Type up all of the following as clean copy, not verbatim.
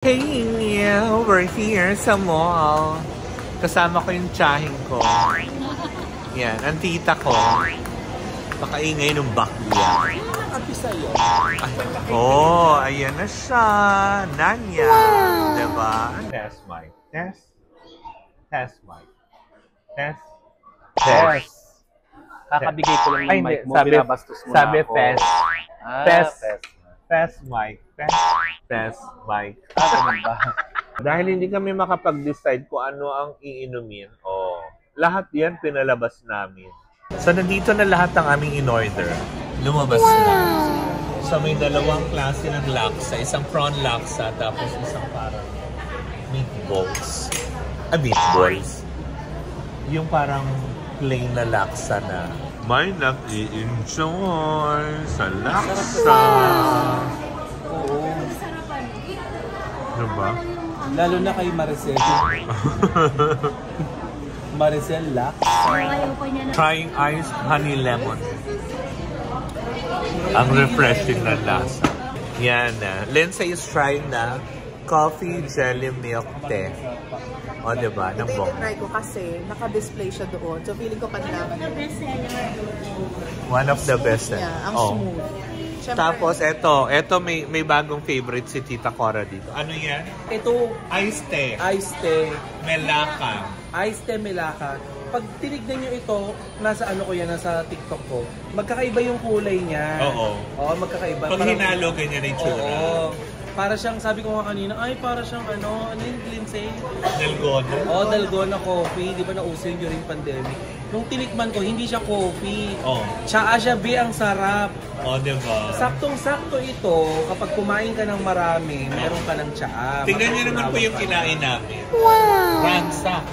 Hey, we're here sa mall. Kasama ko yung tiyahing ko. Yan, ang tita ko. Pakaingay ng bakya. Happy sa'yo. Oh, ayan na siya. Nanya. Diba? Test mic. Test. Test mic. Test. Test. Kakabigay ko lang ng mic mo, binabastos mo sabi na ako. test. Test. Test mic. Test mic. Ganun ba? Dahil hindi kami makapag-decide kung ano ang iinumin, lahat yan pinalabas namin. So, nandito na lahat ng aming in-order. Lumabas na. So, may dalawang klase ng laksa. Isang prawn laksa, tapos isang parang meatballs. Meatballs. Yung parang plain na laksa na may nag-i-enjoy sa laksa. Oo. Diba? Lalo na kay Maricel. Maricel Lax. Trying iced honey lemon. Ang refreshing na lasa. Yan na. Lindsay is trying na coffee jelly milk tea. O, diba? Ng bong. Try ko kasi naka-display siya doon. So, feeling ko panlaman. One of the best. Yeah, ang smooth. Siyempre, tapos, eto may bagong favorite si Tita Cora dito. Ano yan? Ito, Iced tea. Iced tea. Melaka. Iced tea Melaka. Pag tinignan nyo ito, nasa ano ko yan, nasa TikTok ko, magkakaiba yung kulay niya. Oo. Oo, magkakaiba. Pag hinalo, ganyan yung tsura. Oo. Para siyang, sabi ko nga kanina, ay para siyang ano yung Lindsay? Dalgona. Oo, Dalgona coffee. Di ba nauso yun during pandemic? Nung tinikman ko, hindi siya coffee. Oo. Tsaa siya, ang sarap. O, diba? Saktong-sakto ito, kapag kumain ka ng marami, meron ka ng tsaa. Tingnan niyo naman po yung kinain namin. Wow! Ransak.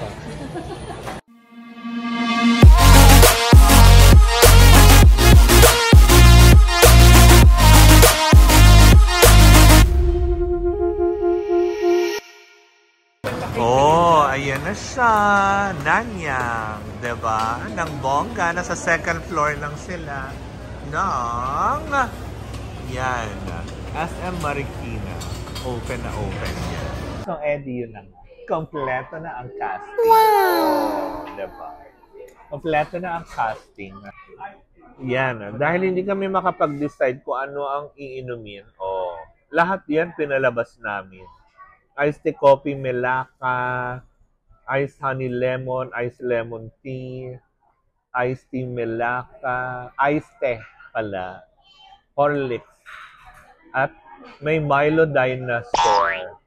Oh, ayan na siya. Nanyang, diba? Nang bongga. Nasa second floor lang sila. Nang, yan. SM Marikina. Open na open yan. So, Eddie, yun lang. Kompleto na ang casting. Wow! Diba? Kompleto na ang casting. Yan. Dahil hindi kami makapag-decide kung ano ang iinumin, lahat yan pinalabas namin. Iced tea coffee Melaka, iced honey lemon, iced lemon tea, iced tea Melaka, iced tea pala, Horlicks, at may Milo Dinosaur.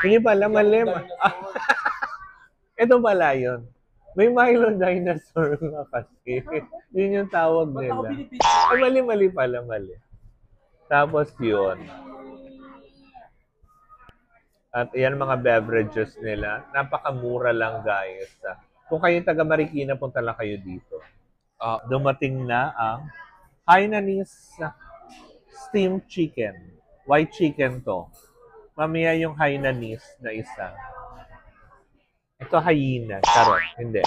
Hindi pala, mali. Ito pala yun. May Milo Dinosaur nga kasi. Yun yung tawag nila. Ay, mali pala, mali. Tapos yun. At yan mga beverages nila. Napakamura lang, guys. Kung kayo taga Marikina, punta lang kayo dito. Dumating na ang Hainanese steamed chicken. White chicken to. Mamaya yung Hainanese na isa. Ito hyena. Charot. Hindi.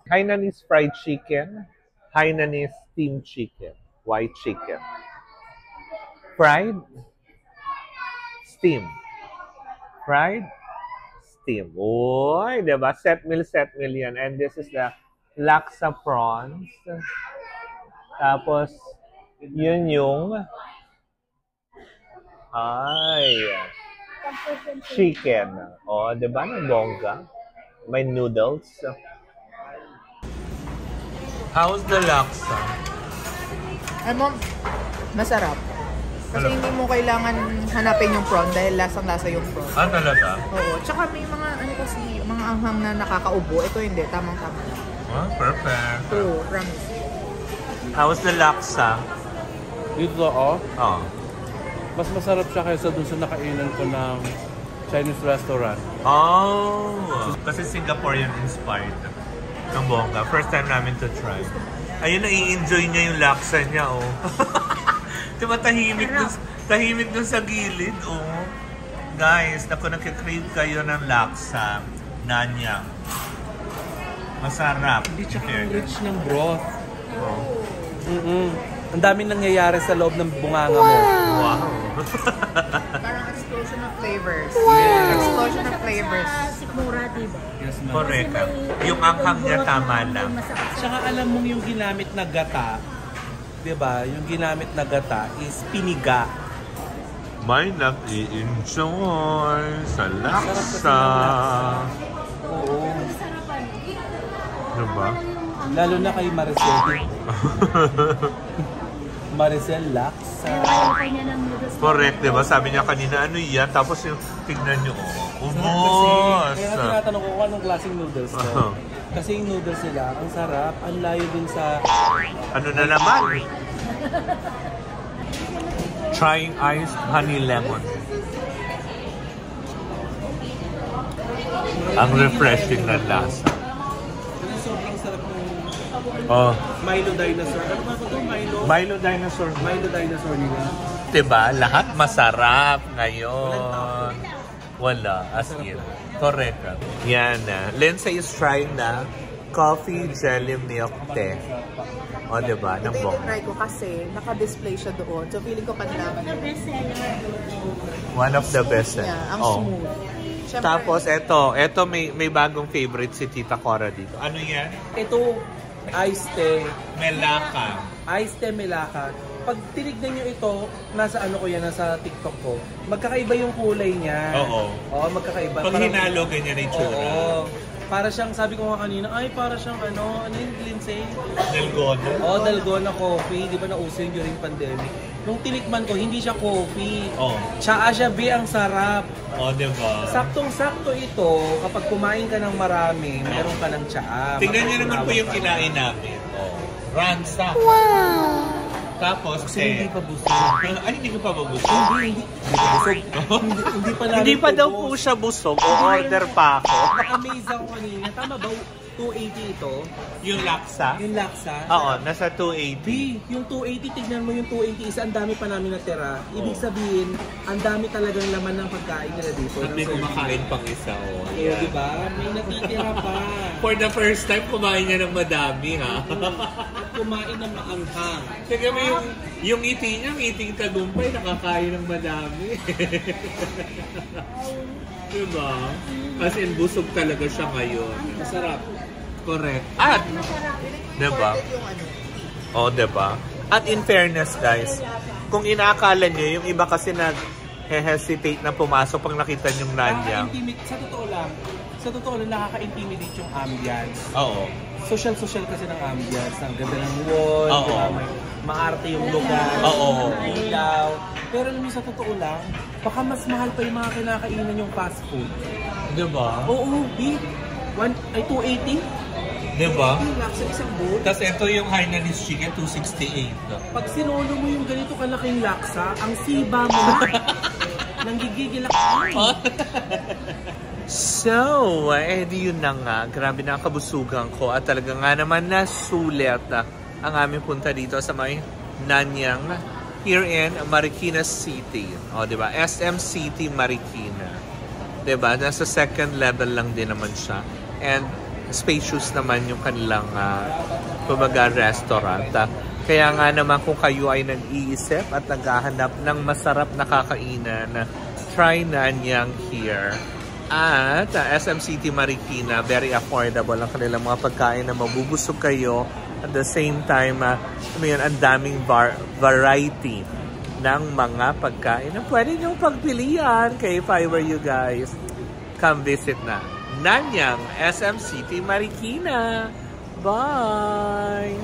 Hainanese fried chicken. Hainanese steamed chicken. White chicken. Fried. Steam. Fried, steam. Uy, diba? Set meal yan. And this is the laksa prawns. Tapos, yun yung chicken. O, diba? Ng bongga. May noodles. How's the laksa? masarap. Kasi hindi mo kailangan hanapin yung prawn dahil lasang-lasa yung prawn. Ah, talaga? Oo. Tsaka may mga, mga anghang na nakakaubo. Ito hindi. Tamang-tama lang. Oh, perfect. Oo, promise. How's the laksa? Dito mas masarap siya kaysa dun sa nakainan ko ng Chinese restaurant. Oh! Kasi Singaporean inspired. Ng bongga. First time namin to try. Ayun, nai-enjoy niya yung laksa niya, Diba tahimik dun sa gilid, Guys, naku, nakikrave kayo ng laksa. Nanyang. Masarap. Hindi tsaka rich ng broth. Ang daming nangyayari sa loob ng bunganga mo. Wow. Parang explosion of flavors. Yes. Explosion of flavors. Sikmura, diba? Yes, ma'am. Correct. Yung anghang niya tama lang. Tsaka alam mong yung ginamit na gata, diba? Yung ginamit na gata is piniga. May nag-i-enjoy sa laksa. Oo. Diba? Lalo na kay Maricel. Maricel laksa. Correct, diba? Sabi niya kanina, ano yan? Tapos yung tignan niyo, Kasi, ubos. kaya tinatanong ko kung anong klaseng noodles to. Kasi yung noodles nila, ang sarap, ang layo din sa... Ano na naman? Trying iced honey lemon. Ang refreshing na lasa. Sobrang sarap ng Oh, Milo Dinosaur. Ano ba ito? Milo? Milo dinosaur. Milo Dinosaur nila. Diba? Lahat masarap ngayon. Wala, as in. Correct. Yan na. Lindsay is trying na coffee jelly milk tea. O, diba? Ng Ito bong. try ko kasi naka-display siya doon. So feeling ko panlaman yun. One of the best. Yeah, ang Oh. smooth. Siyempre, Tapos, eto may bagong favorite si Tita Cora dito. Ano yan? Ito, iced tea. Melaka. Iced tea Melaka. Pag tinignan nyo ito, nasa ano ko yan, nasa TikTok ko, magkakaiba yung kulay niya. Oo. Oo, magkakaiba. Pag hinalo, ganyan ang itsura. Oo. Para siyang, sabi ko nga kanina, ay para siyang ano yung Lindsay? Dalgona. Oo, Dalgona coffee. Di ba nauso yun during pandemic? Nung tinikman ko, hindi siya coffee. Oh. Tsaa siya, be, ang sarap. O, diba? Saktong-sakto ito, kapag kumain ka ng marami, meron ka ng tsaa. Tingnan niyo naman po yung kinain namin. Oh. Ransa. Tapos, Kasi hindi pa busog. Ay, hindi ko pa ba busog? Hindi pa namin Hindi pa daw po ubos. siya busog. O-order pa ako. Na-amaze ako kanina. Tama ba? 280 ito? Yung laksa? Yung laksa? Oo, nasa 280. B, yung 280, tignan mo yung 280 isa, ang dami pa namin natira. Ibig sabihin, ang dami talagang laman ng pagkain nila dito. At may kumakain pang isa. Oh. Oo, diba? May natitira pa. For the first time, kumain niya ng madami, ha? At kumain ng maanghang. Tignan mo yung ngiti niya, ngiting tagumpay, nakakain ng madami. Diba? As in, busog talaga siya ngayon. Masarap. Correct. At, diba? Oh, diba? At in fairness, guys, kung inaakala nyo, yung iba kasi nag-hesitate na pumasok pag nakita yung nanyang. Sa totoo lang, nakaka-intimidate yung ambience. Oo. Social kasi ng ambience. Ang ganda ng wall, Oo. diba? May maarte yung lugar, Oo. ilaw. Pero alam mo, sa totoo lang, baka mas mahal pa yung mga kinakainan yung fast food. Diba? Oo, B. 280? Diba? Yung laksa isang bowl. Tapos ito yung Hainanese chicken, 268. Pag sinolo mo yung ganito kalaking laksa, ang siba mo na. Nanggigigil ako. So, di yun na nga. Grabe na kabusugan ko. At talaga nga naman nasulit ang aming punta dito sa may Nanyang here in Marikina City. O, diba? SM City, Marikina. Diba? Nasa second level lang din naman siya. And spacious naman yung kanilang kumbaga restaurant. Kaya nga naman kung kayo ay nag-iisip at naghahanap ng masarap na kakainan, try Nanyang here. At SM City Marikina, very affordable ang kanilang mga pagkain na mabubusog kayo. At the same time, ang daming variety ng mga pagkain na pwede niyong pagpilian. Kaya if I were you guys, come visit na Nanyang SM City Marikina. Bye!